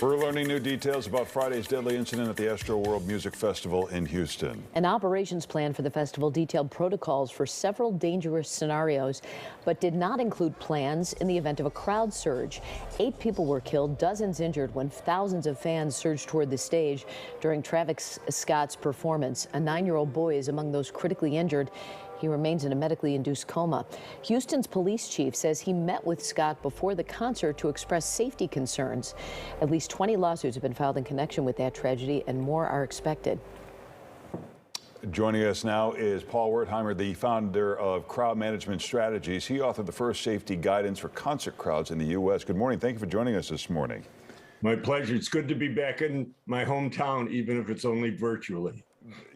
We're learning new details about Friday's deadly incident at the Astroworld Music Festival in Houston. An operations plan for the festival detailed protocols for several dangerous scenarios, but did not include plans in the event of a crowd surge. 8 people were killed, dozens injured when thousands of fans surged toward the stage during Travis Scott's performance. A 9-year-old boy is among those critically injured. He remains in a medically induced coma. Houston's police chief says he met with Scott before the concert to express safety concerns. At least 20 lawsuits have been filed in connection with that tragedy, and more are expected. Joining us now is Paul Wertheimer, the founder of Crowd Management Strategies. He authored the first safety guidance for concert crowds in the U.S. Good morning. Thank you for joining us this morning. My pleasure. It's good to be back in my hometown, even if it's only virtually.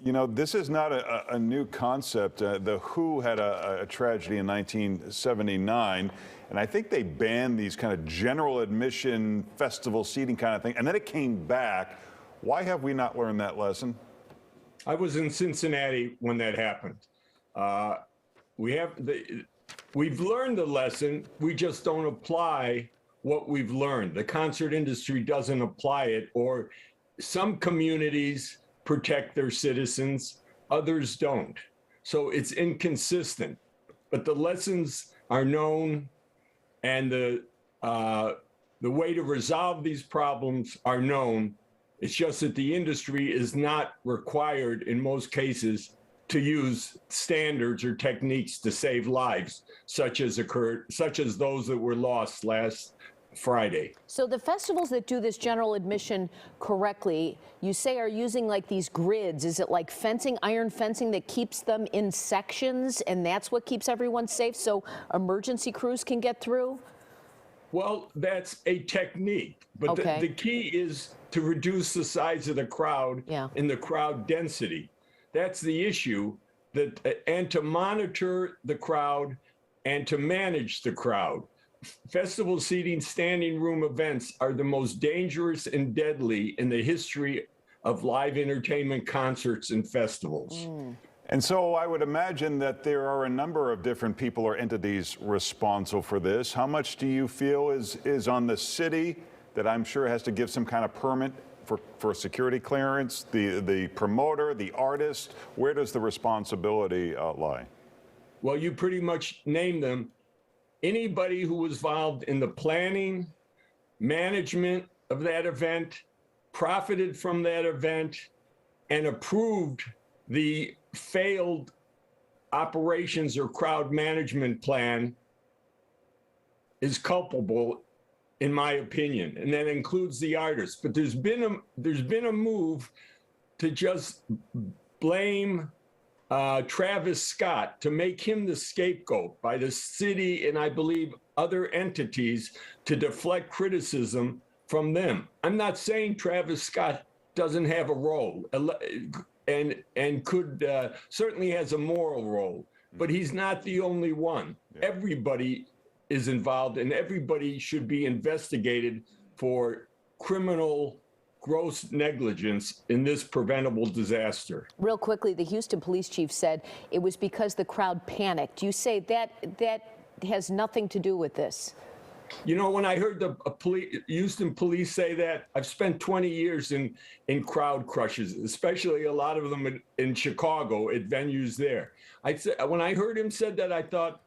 You know, this is not a new concept. The Who had a tragedy in 1979, and I think they banned these kind of general admission festival seating kind of thing, and then it came back. Why have we not learned that lesson? I was in Cincinnati when that happened. We've learned the lesson. We just don't apply what we've learned. The concert industry doesn't apply it, or some communities protect their citizens, others don't. So it's inconsistent, but the lessons are known, and the way to resolve these problems are known. It's just that the industry is not required in most cases to use standards or techniques to save lives, such as those that were lost last Friday. So the festivals that do this general admission correctly, you say, are using like these grids. Is it like fencing, iron fencing, that keeps them in sections, and that's what keeps everyone safe so emergency crews can get through? Well, that's a technique, but okay. the key is to reduce the size of the crowd and the crowd density. That's the issue, and to monitor the crowd and to manage the crowd. Festival seating standing room events are the most dangerous and deadly in the history of live entertainment concerts and festivals. And so I would imagine that there are a number of different people or entities responsible for this. How much do you feel is on the city, that I'm sure has to give some kind of permit for security clearance, the promoter, the artist? Where does the responsibility lie? Well, you pretty much named them. Anybody who was involved in the planning, management of that event, profited from that event, and approved the failed operations or crowd management plan is culpable, in my opinion, and that includes the artists. But there's been a move to just blame Travis Scott, to make him the scapegoat by the city and I believe other entities to deflect criticism from them. I'm not saying Travis Scott doesn't have a role and could certainly has a moral role, but he's not the only one. Yeah. Everybody is involved, and everybody should be investigated for criminal gross negligence in this preventable disaster. Real quickly, the Houston police chief said it was because the crowd panicked. You say that has nothing to do with this? You know, when I heard the Houston police say that, I've spent 20 years in crowd crushes, especially a lot of them in Chicago at venues there. When I heard him said that, I thought,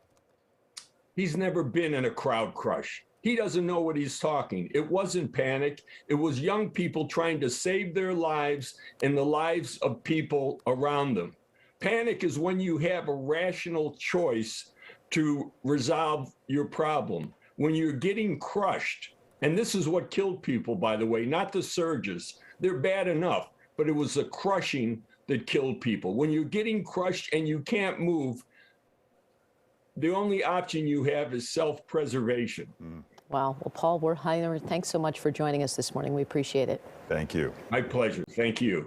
he's never been in a crowd crush. He doesn't know what he's talking. It wasn't panic. It was young people trying to save their lives and the lives of people around them. Panic is when you have a rational choice to resolve your problem. When you're getting crushed, and this is what killed people, by the way, not the surges. They're bad enough, but it was the crushing that killed people. When you're getting crushed and you can't move, the only option you have is self-preservation. Wow. Well, Paul Wertheimer, thanks so much for joining us this morning. We appreciate it. Thank you. My pleasure. Thank you.